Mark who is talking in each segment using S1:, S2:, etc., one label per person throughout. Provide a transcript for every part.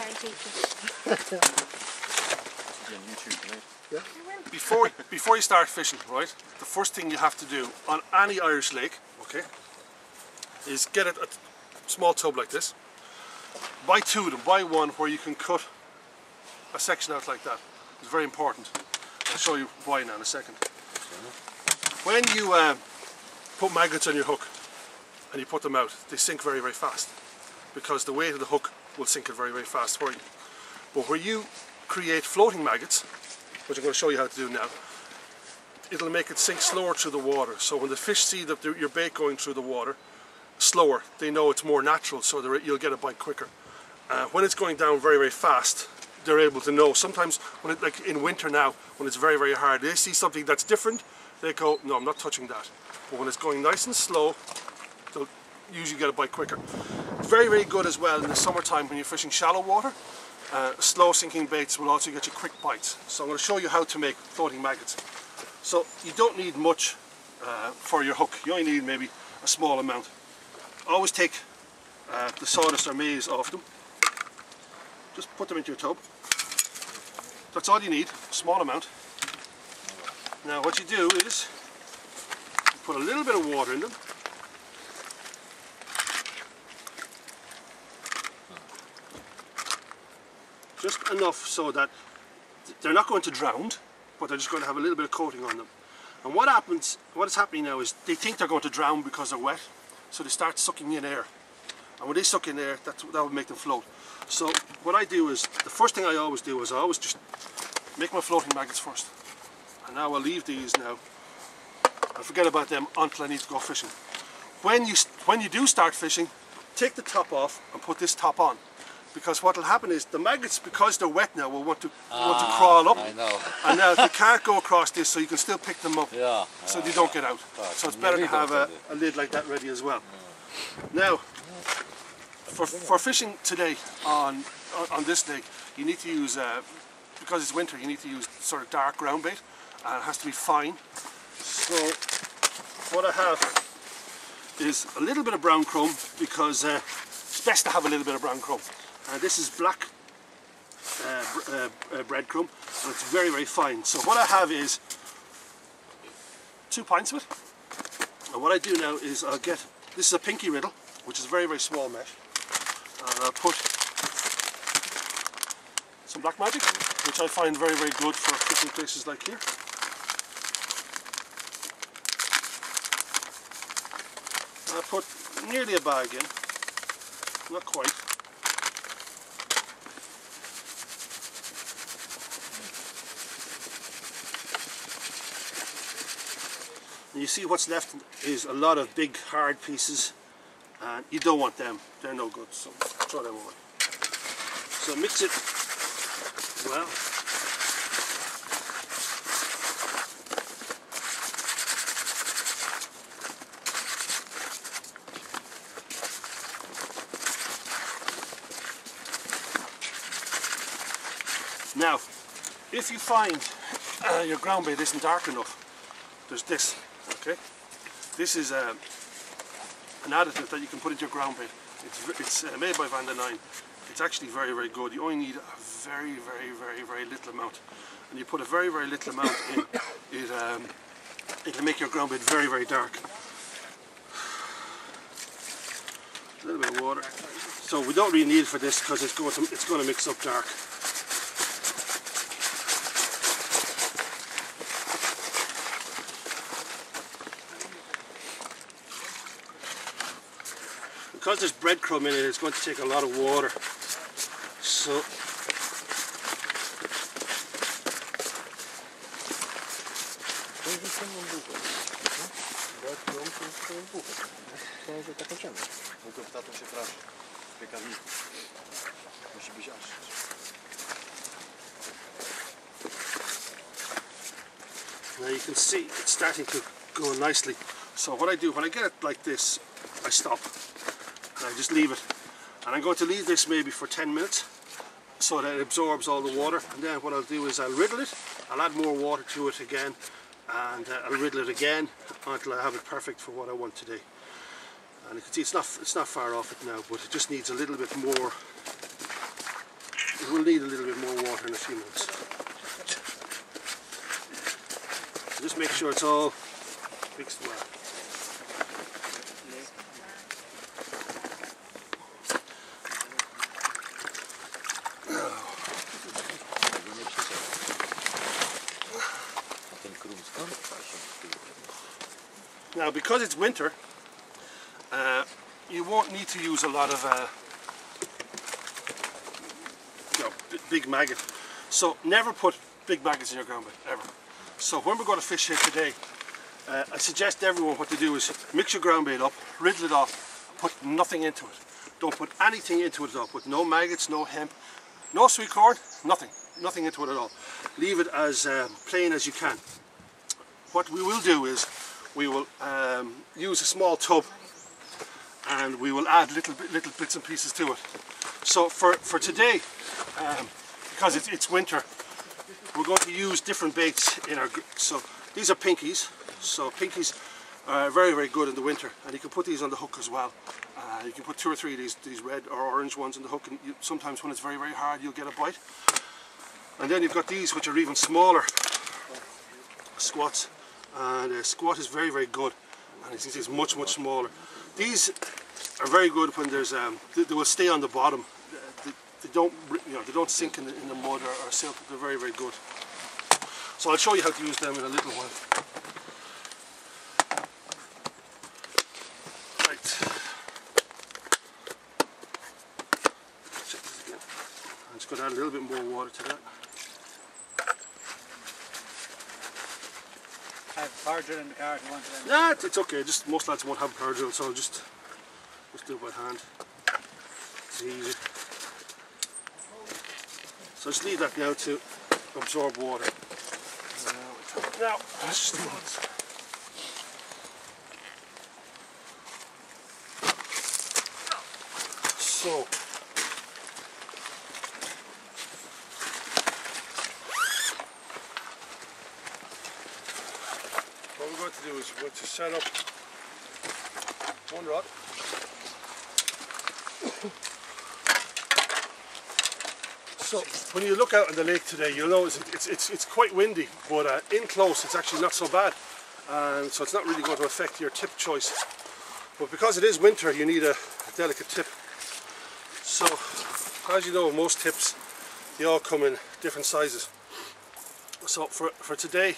S1: I hate it.
S2: On YouTube, right?
S3: Yeah. Before you start fishing, right, the first thing you have to do on any Irish lake, okay, is get a small tub like this. Buy two of them, buy one where you can cut a section out like that. It's very important. I'll show you why now in a second. When you put magnets on your hook and you put them out, they sink very, very fast because the weight of the hook will sink it very, very fast for you. But where you create floating maggots, which I'm going to show you how to do now, it'll make it sink slower through the water. So when the fish see that your bait going through the water slower, they know it's more natural, so you'll get a bite quicker. When it's going down very, very fast, they're able to know. Sometimes, when like in winter now, when it's very, very hard, they see something that's different, they go, no, I'm not touching that. But when it's going nice and slow, they'll usually get a bite quicker. Very, very good as well in the summertime when you're fishing shallow water. Slow sinking baits will also get you quick bites. So I'm going to show you how to make floating maggots. So you don't need much for your hook. You only need maybe a small amount. Always take the sawdust or maize off them. Just put them into your tub. That's all you need, a small amount. Now what you do is you put a little bit of water in them. Just enough so that they're not going to drown, but they're just going to have a little bit of coating on them. And what is happening now is they think they're going to drown because they're wet, so they start sucking in air. And when they suck in air, that will make them float. So what I do is, the first thing I always do is I always just make my floating maggots first. And now I'll leave these now. I'll forget about them until I need to go fishing. When you do start fishing, take the top off and put this top on. Because what will happen is the maggots, because they're wet now, will want to crawl up.
S2: I know.
S3: And now they can't go across this, so you can still pick them up.
S2: Yeah.
S3: So they don't get out. So it's better to have a lid like that ready as well. Now, for fishing today on this lake, you need to use, because it's winter, you need to use sort of dark ground bait, and it has to be fine. So what I have is a little bit of brown crumb, because it's best to have a little bit of brown crumb. This is black breadcrumb, and it's very, very fine. So what I have is 2 pints of it, and what I do now is I'll get, this is a pinky riddle, which is a very, very small mesh, and I'll put some black magic, which I find very, very good for fishing places like here. I'll put nearly a bag in, not quite. And you see what's left is a lot of big hard pieces, and you don't want them, they're no good, so throw them away. So mix it well. Now, if you find your ground bait isn't dark enough, there's this, okay? This is an additive that you can put into your ground bait. It's made by Van den Nine. It's actually very, very good. You only need a very, very, very, very little amount. And you put a very, very little amount in, it'll make your ground bait very, very dark. A little bit of water. So we don't really need it for this because it's going to mix up dark. Because there's breadcrumb in it, it's going to take a lot of water. So now you can see it's starting to go nicely. So what I do, when I get it like this, I stop. And I just leave it, and I'm going to leave this maybe for 10 minutes so that it absorbs all the water, and then what I'll do is I'll riddle it, I'll add more water to it again, and I'll riddle it again until I have it perfect for what I want today. And you can see it's not far off it now, but it just needs a little bit more it will need a little bit more water in a few minutes. So just make sure it's all mixed well. Now, because it's winter, you won't need to use a lot of big maggot. So never put big maggots in your ground bait, ever. So when we're going to fish here today, I suggest everyone what to do is mix your ground bait up, riddle it off, put nothing into it. Don't put anything into it at all. Put no maggots, no hemp, no sweet corn, nothing into it at all. Leave it as plain as you can. What we will do is we will use a small tub and we will add little bits and pieces to it. So for today, because it's winter, we're going to use different baits in our. So these are pinkies. So pinkies are very, very good in the winter, and you can put these on the hook as well. You can put 2 or 3 of these red or orange ones on the hook, and sometimes when it's very, very hard, you'll get a bite. And then you've got these which are even smaller, squats, and a squat is very, very good, and it's much, much smaller. These are very good when there's they will stay on the bottom. They don't, they don't sink in the mud or silt. They're very, very good. So I'll show you how to use them in a little while. Right. Check this again. I'm just going to add a little bit more water to that.
S1: I have power drill in the car if you want it.
S3: Yeah, it's okay. Just most lads won't have a power drill, so I'll just do it by hand. It's easy. So just leave that now to absorb water. Now, let's just do this. So, what we're going to do is we're going to set up one rod. So when you look out on the lake today, you'll notice it's quite windy, but in close it's actually not so bad, and so it's not really going to affect your tip choice. But because it is winter, you need a delicate tip. So as you know, most tips, they all come in different sizes. So for today,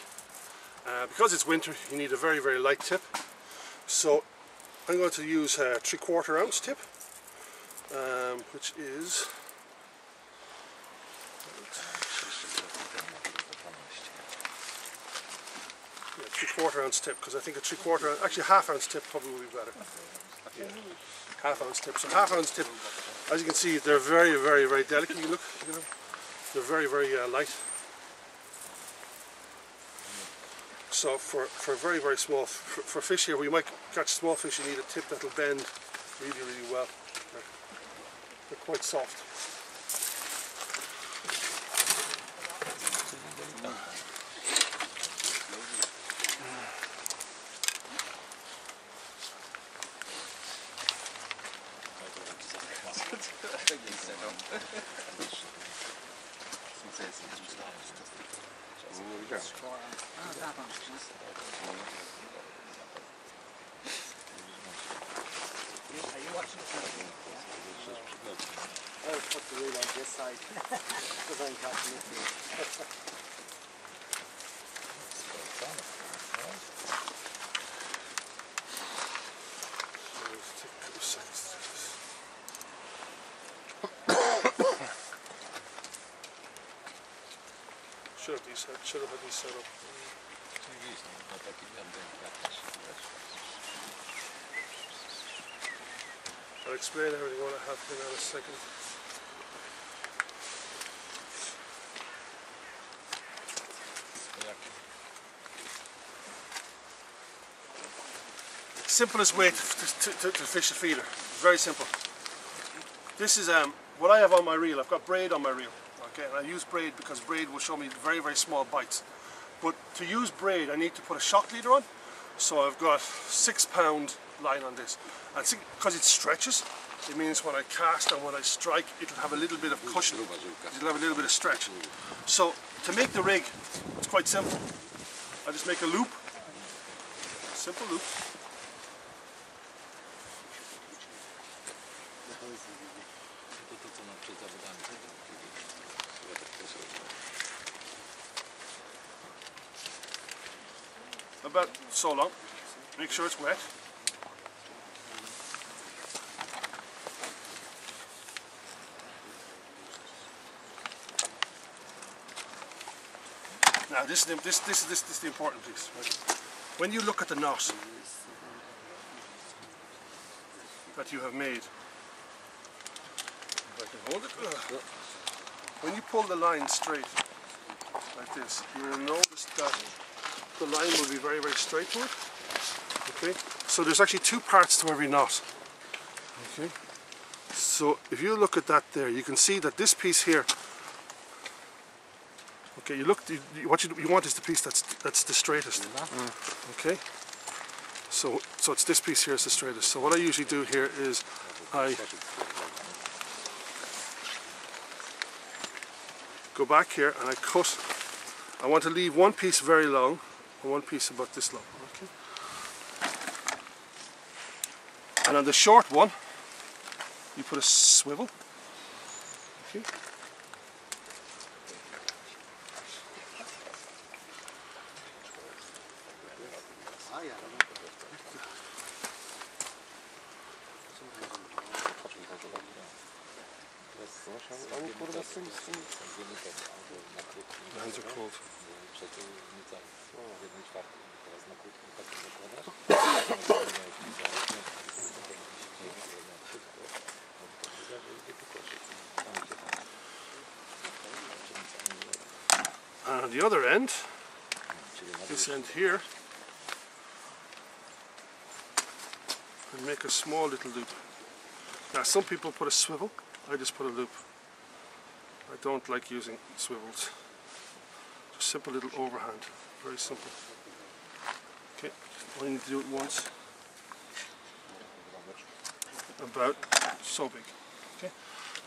S3: because it's winter, you need a very, very light tip. So I'm going to use a 3/4 ounce tip, which is 3/4 ounce tip, because I think a 3/4 ounce, actually 1/2 ounce tip probably would be better. Yeah. 1/2 ounce tip. So 1/2 ounce tip, as you can see, they're very, very, very delicate. You look, they're very, very light. So for very, very small, for fish here, where you might catch small fish, you need a tip that'll bend really, really well. They're quite soft.
S1: I'll put the reel on this side because I'm catching it.
S3: Should have had these set up. I'll explain everything what I have here in a second. Simplest way to fish a feeder. Very simple. This is what I have on my reel. I've got braid on my reel. Okay, and I use braid because braid will show me very, very small bites. But to use braid, I need to put a shock leader on. So I've got 6 pound line on this, and because it stretches, it means when I cast and when I strike, it'll have a little bit of cushion. It'll have a little bit of stretch. So to make the rig, it's quite simple. I just make a loop, simple loop. About so long. Make sure it's wet. Now this is the important piece. Right? When you look at the knot that you have made, if I can hold it, when you pull the line straight like this, you will notice that the line will be very, very straight to it. Okay, so there's actually two parts to every knot. Okay, so if you look at that there, you can see that this piece here. Okay, what you want is the piece that's the straightest. Okay, so it's this piece here is the straightest. So what I usually do here is I go back here and I cut. I want to leave one piece very long and one piece about this long. Okay, and on the short one, you put a swivel. Okay. Hands are cold. And on the other end, this end here, and make a small little loop. Now some people put a swivel, I just put a loop. I don't like using swivels. Just simple little overhand, very simple. Okay, only need to do it once. About so big. Okay.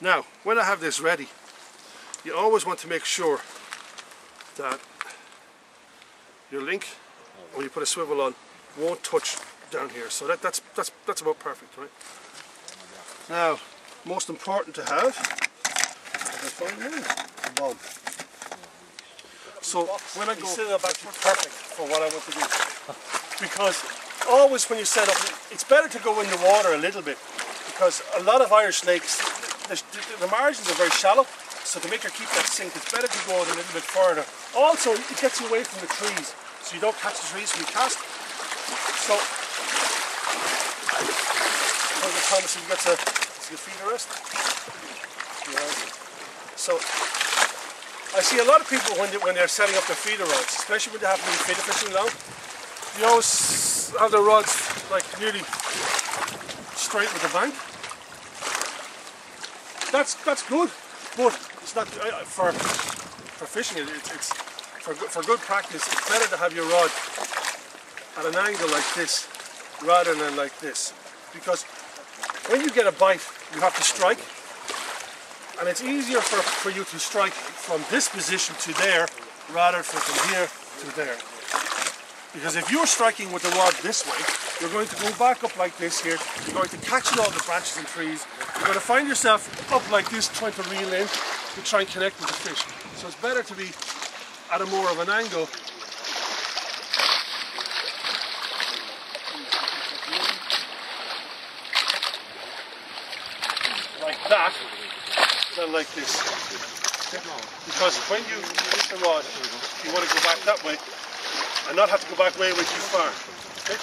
S3: Now, when I have this ready, you always want to make sure that your link, when you put a swivel on, won't touch down here. So that's about perfect, right? Now, most important to have, a bulb. So when I go, set it up actually perfect for what I want to do. Because always when you set up, it's better to go in the water a little bit, because a lot of Irish lakes, the margins are very shallow. So to make her keep that sink, it's better to go out a little bit further. Also, it gets you away from the trees, so you don't catch the trees when you cast. So, Thomas, you get to your feet a rest. So, I see a lot of people when they're setting up their feeder rods, especially when they have to be feeder fishing long, you always have their rods like nearly straight with the bank. That's good, but it's not for fishing. It's for good practice. It's better to have your rod at an angle like this rather than like this, because when you get a bite, you have to strike, and it's easier for you to strike from this position to there rather than from here to there. Because if you're striking with the rod this way, you're going to go back up like this here, you're going to catch all the branches and trees, you're going to find yourself up like this trying to reel in to try and connect with the fish. So it's better to be at a more of an angle. Like that, than like this. Because when you hit the rod, you want to go back that way and not have to go back way too far. Okay?